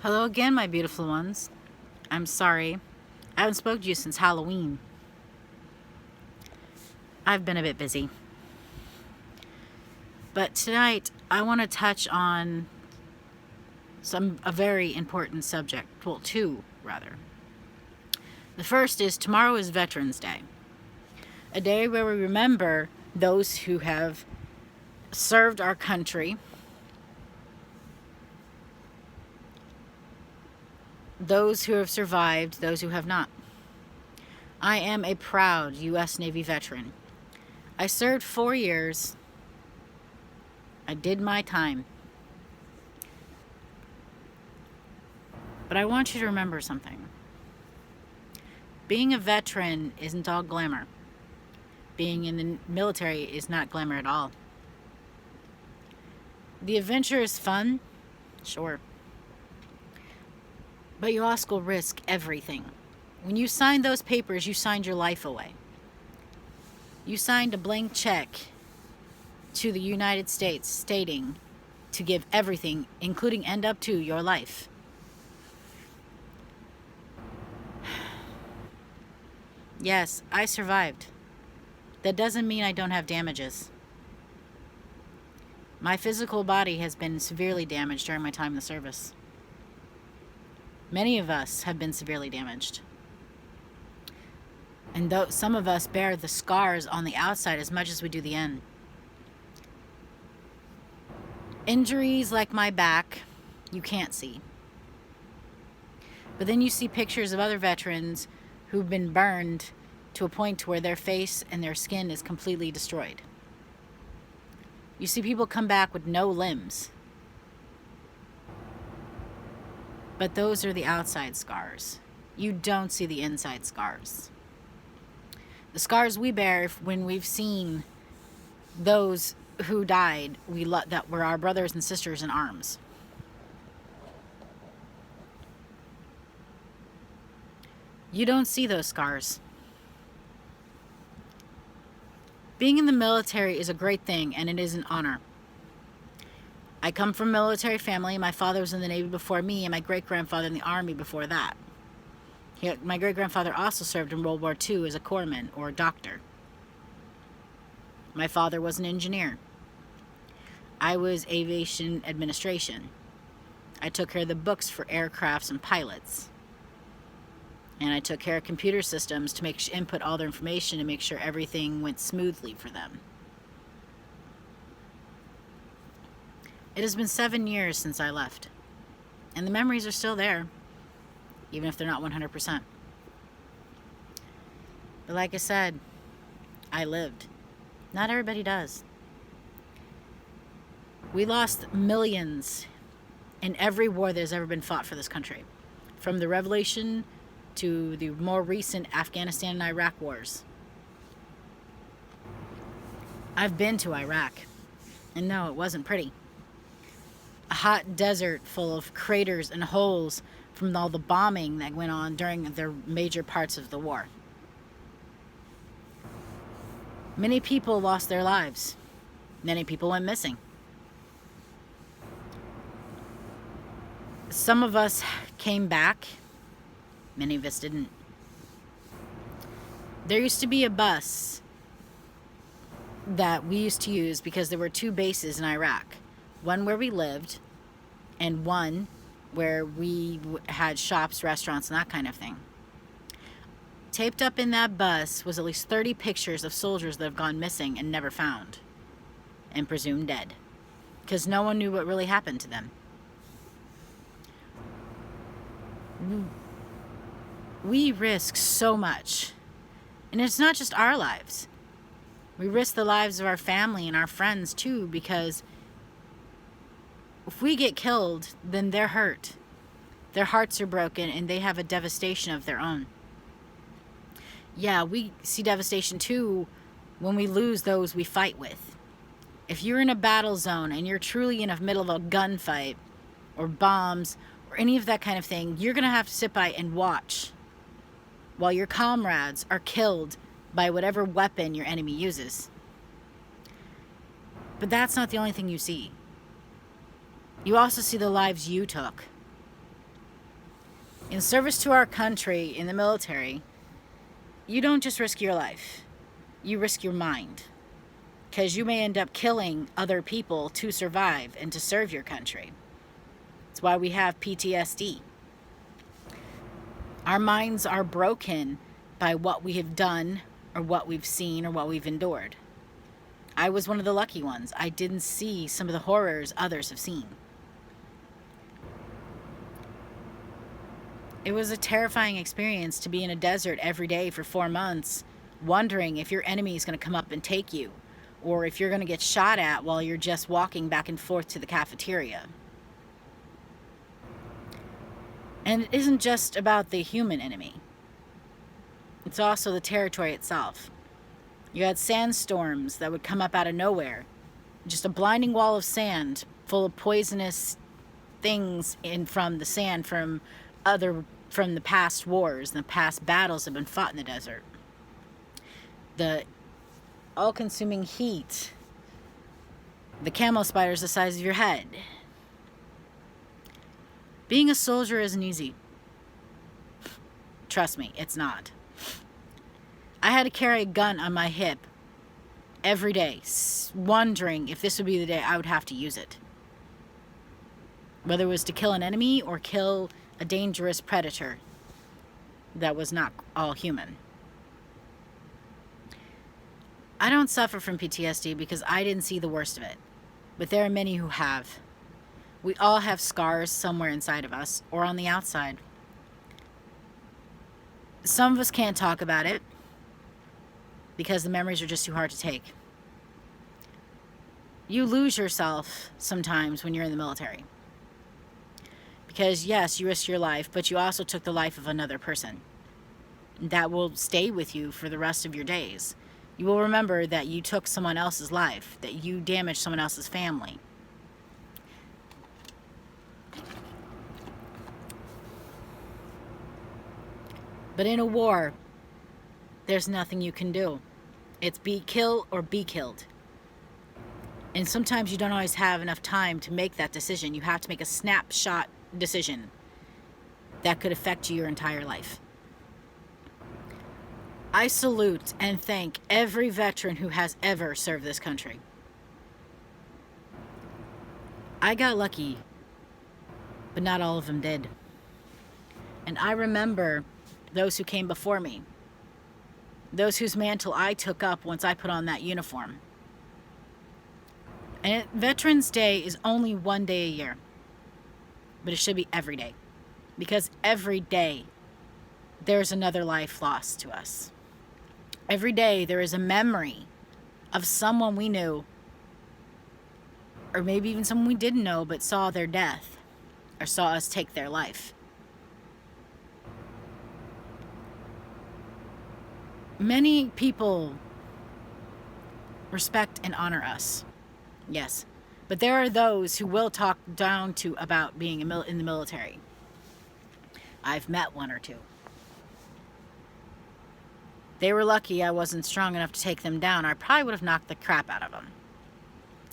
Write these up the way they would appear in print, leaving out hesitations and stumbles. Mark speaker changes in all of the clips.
Speaker 1: Hello again, my beautiful ones. I'm sorry. I haven't spoken to you since Halloween. I've been a bit busy. But tonight, I want to touch on a very important subject. Well, two, rather. The first is tomorrow is Veterans Day. A day where we remember those who have served our country, those who have survived, those who have not. I am a proud U.S. Navy veteran. I served 4 years. I did my time. But I want you to remember something. Being a veteran isn't all glamour. Being in the military is not glamour at all. The adventure is fun, sure. But you also risk everything. When you signed those papers, you signed your life away. You signed a blank check to the United States stating to give everything, including end up to your life. Yes, I survived. That doesn't mean I don't have damages. My physical body has been severely damaged during my time in the service. Many of us have been severely damaged. And though some of us bear the scars on the outside as much as we do the in. Injuries like my back, you can't see. But then you see pictures of other veterans who've been burned to a point where their face and their skin is completely destroyed. You see people come back with no limbs. But those are the outside scars. You don't see the inside scars. The scars we bear when we've seen those who died that were our brothers and sisters in arms. You don't see those scars. Being in the military is a great thing, and it is an honor. I come from a military family. My father was in the Navy before me, and my great-grandfather in the Army before that. My great-grandfather also served in World War II as a corpsman or a doctor. My father was an engineer. I was aviation administration. I took care of the books for aircrafts and pilots. And I took care of computer systems to input all their information to make sure everything went smoothly for them. It has been 7 years since I left. And the memories are still there, even if they're not 100%. But like I said, I lived. Not everybody does. We lost millions in every war that has ever been fought for this country. From the Revolution to the more recent Afghanistan and Iraq wars. I've been to Iraq. And no, it wasn't pretty. A hot desert full of craters and holes from all the bombing that went on during their major parts of the war. Many people lost their lives. Many people went missing. Some of us came back. Many of us didn't. There used to be a bus that we used to use because there were 2 bases in Iraq. One where we lived, and one where we had shops, restaurants, and that kind of thing. Taped up in that bus was at least 30 pictures of soldiers that have gone missing and never found, and presumed dead, because no one knew what really happened to them. We risk so much, and it's not just our lives. We risk the lives of our family and our friends too, because if we get killed, then they're hurt. Their hearts are broken, and they have a devastation of their own. Yeah, we see devastation too when we lose those we fight with. If you're in a battle zone and you're truly in the middle of a gunfight or bombs or any of that kind of thing, you're going to have to sit by and watch while your comrades are killed by whatever weapon your enemy uses. But that's not the only thing you see. You also see the lives you took. In service to our country in the military, you don't just risk your life, you risk your mind. Because you may end up killing other people to survive and to serve your country. That's why we have PTSD. Our minds are broken by what we have done or what we've seen or what we've endured. I was one of the lucky ones. I didn't see some of the horrors others have seen. It was a terrifying experience to be in a desert every day for 4 months, wondering if your enemy is going to come up and take you, or if you're going to get shot at while you're just walking back and forth to the cafeteria. And it isn't just about the human enemy. It's also the territory itself. You had sandstorms that would come up out of nowhere. Just a blinding wall of sand full of poisonous things from the sand from the past wars and the past battles that have been fought in the desert. The all-consuming heat. The camo spiders the size of your head. Being a soldier isn't easy. Trust me, it's not. I had to carry a gun on my hip every day, wondering if this would be the day I would have to use it. Whether it was to kill an enemy or kill a dangerous predator that was not all human. I don't suffer from PTSD because I didn't see the worst of it, but there are many who have. We all have scars somewhere inside of us or on the outside. Some of us can't talk about it because the memories are just too hard to take. You lose yourself sometimes when you're in the military. Because yes, you risked your life, but you also took the life of another person. That will stay with you for the rest of your days. You will remember that you took someone else's life, that you damaged someone else's family. But in a war, there's nothing you can do. It's kill or be killed. And sometimes you don't always have enough time to make that decision. You have to make a snapshot decision that could affect your entire life. I salute and thank every veteran who has ever served this country. I got lucky, but not all of them did. And I remember those who came before me, those whose mantle I took up once I put on that uniform. And Veterans Day is only one day a year, but it should be every day, because every day there's another life lost to us. Every day there is a memory of someone we knew, or maybe even someone we didn't know but saw their death or saw us take their life. Many people respect and honor us, yes, but there are those who will talk down to about being in the military. I've met one or two. They were lucky I wasn't strong enough to take them down. I probably would have knocked the crap out of them.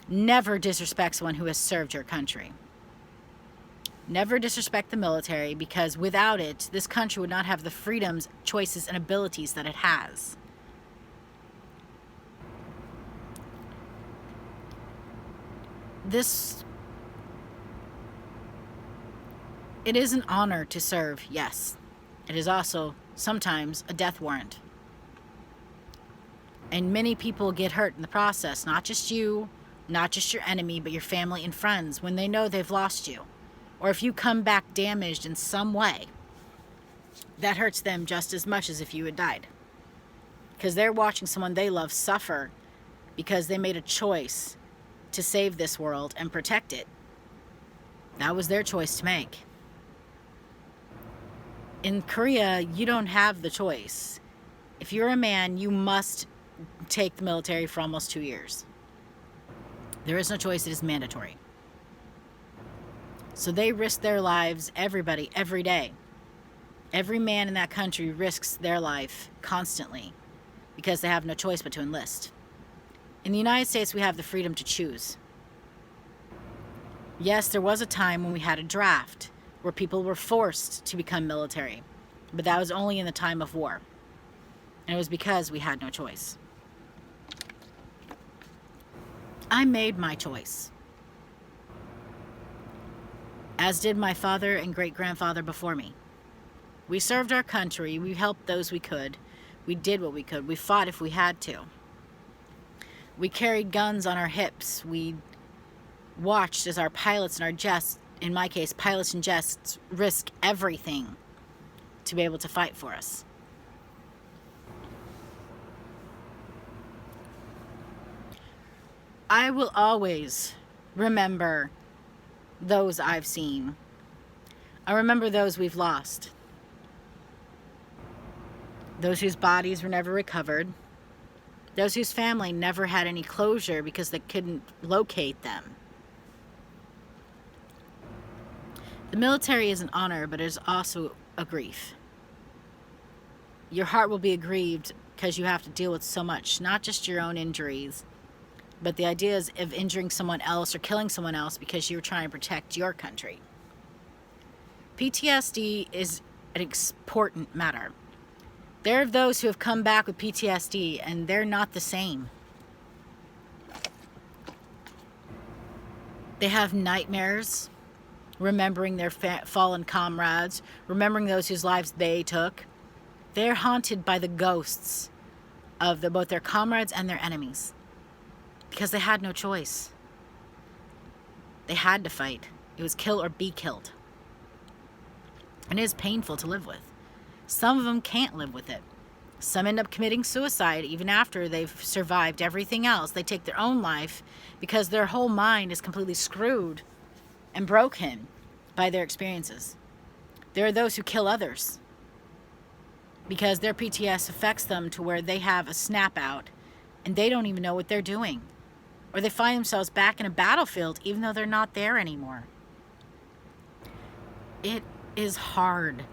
Speaker 1: Never disrespect someone who has served your country. Never disrespect the military, because without it, this country would not have the freedoms, choices, and abilities that it has. It is an honor to serve, yes. It is also sometimes a death warrant. And many people get hurt in the process, not just you, not just your enemy, but your family and friends when they know they've lost you. Or if you come back damaged in some way, that hurts them just as much as if you had died. Because they're watching someone they love suffer because they made a choice to save this world and protect it. That was their choice to make. In Korea, you don't have the choice. If you're a man, you must take the military for almost 2 years. There is no choice, it is mandatory. So they risk their lives, everybody, every day. Every man in that country risks their life constantly because they have no choice but to enlist. In the United States, we have the freedom to choose. Yes, there was a time when we had a draft where people were forced to become military. But that was only in the time of war. And it was because we had no choice. I made my choice. As did my father and great-grandfather before me. We served our country. We helped those we could. We did what we could. We fought if we had to. We carried guns on our hips. We watched as our pilots and our jets, in my case, pilots and jets, risk everything to be able to fight for us. I will always remember those I've seen. I remember those we've lost. Those whose bodies were never recovered. Those whose family never had any closure because they couldn't locate them. The military is an honor, but it is also a grief. Your heart will be aggrieved because you have to deal with so much, not just your own injuries, but the ideas of injuring someone else or killing someone else because you're trying to protect your country. PTSD is an important matter. There are those who have come back with PTSD and they're not the same. They have nightmares, remembering their fallen comrades, remembering those whose lives they took. They're haunted by the ghosts of both their comrades and their enemies because they had no choice. They had to fight. It was kill or be killed. And it is painful to live with. Some of them can't live with it. Some end up committing suicide even after they've survived everything else. They take their own life because their whole mind is completely screwed and broken by their experiences. There are those who kill others because their PTS affects them to where they have a snap out and they don't even know what they're doing. Or they find themselves back in a battlefield even though they're not there anymore. It is hard.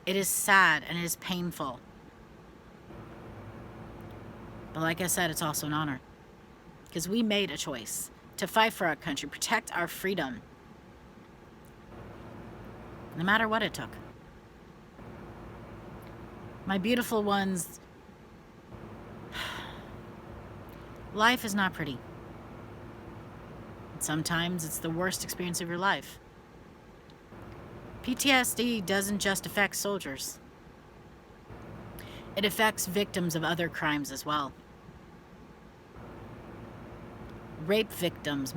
Speaker 1: It is sad and it is painful. But like I said, it's also an honor. Because we made a choice to fight for our country, protect our freedom. No matter what it took. My beautiful ones, life is not pretty. Sometimes it's the worst experience of your life. PTSD doesn't just affect soldiers. It affects victims of other crimes as well. Rape victims,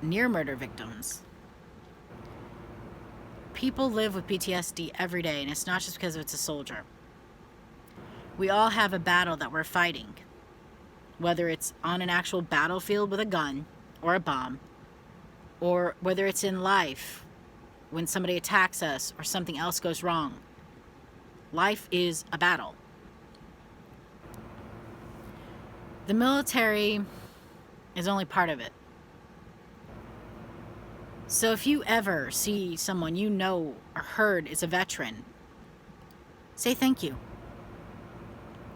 Speaker 1: near murder victims. People live with PTSD every day, and it's not just because it's a soldier. We all have a battle that we're fighting. Whether it's on an actual battlefield with a gun or a bomb, or whether it's in life when somebody attacks us or something else goes wrong. Life is a battle. The military is only part of it. So if you ever see someone you know or heard is a veteran, say thank you.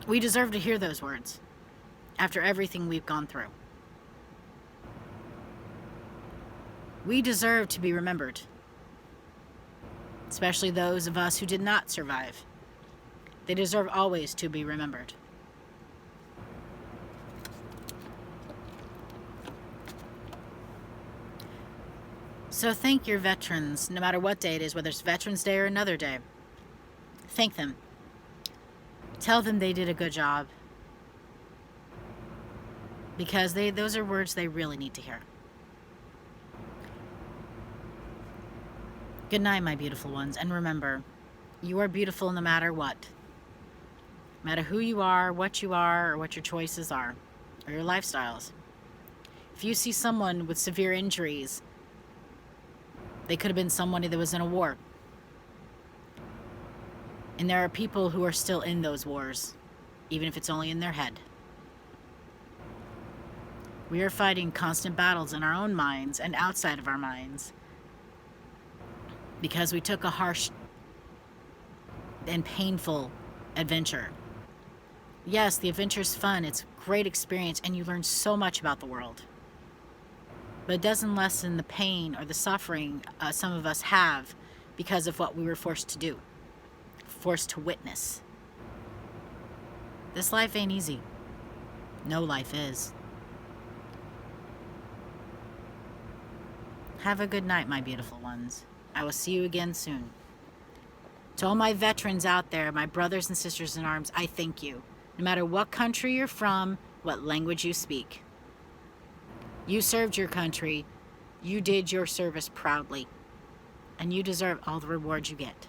Speaker 1: We deserve to hear those words after everything we've gone through. We deserve to be remembered, especially those of us who did not survive. They deserve always to be remembered. So thank your veterans, no matter what day it is, whether it's Veterans Day or another day. Thank them. Tell them they did a good job. Because those are words they really need to hear. Good night, my beautiful ones, and remember, you are beautiful no matter what. No matter who you are, what or what your choices are, or your lifestyles. If you see someone with severe injuries, they could have been somebody that was in a war. And there are people who are still in those wars, even if it's only in their head. We are fighting constant battles in our own minds and outside of our minds. Because we took a harsh and painful adventure. Yes, the adventure's fun, it's a great experience, and you learn so much about the world. but it doesn't lessen the pain or the suffering some of us have because of what we were forced to do, forced to witness. This life ain't easy. No life is. Have a good night, my beautiful ones. I will see you again soon. To all my veterans out there, my brothers and sisters in arms, I thank you. No matter what country you're from, what language you speak. You served your country. You did your service proudly. And you deserve all the rewards you get.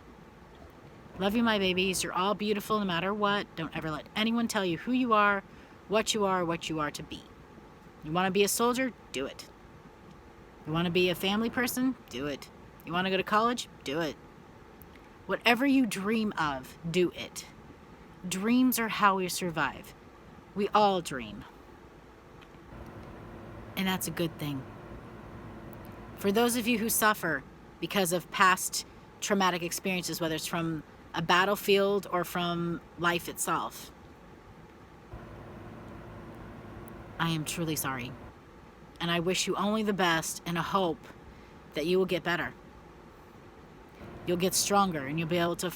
Speaker 1: Love you, my babies. You're all beautiful no matter what. Don't ever let anyone tell you who you are, what you are to be. You want to be a soldier? Do it. You want to be a family person? Do it. You want to go to college? Do it. Whatever you dream of, do it. Dreams are how we survive. We all dream. And that's a good thing. For those of you who suffer because of past traumatic experiences, whether it's from a battlefield or from life itself, I am truly sorry. And I wish you only the best and a hope that you will get better. You'll get stronger and you'll be able to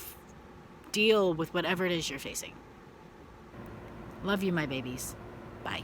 Speaker 1: deal with whatever it is you're facing. Love you, my babies. Bye.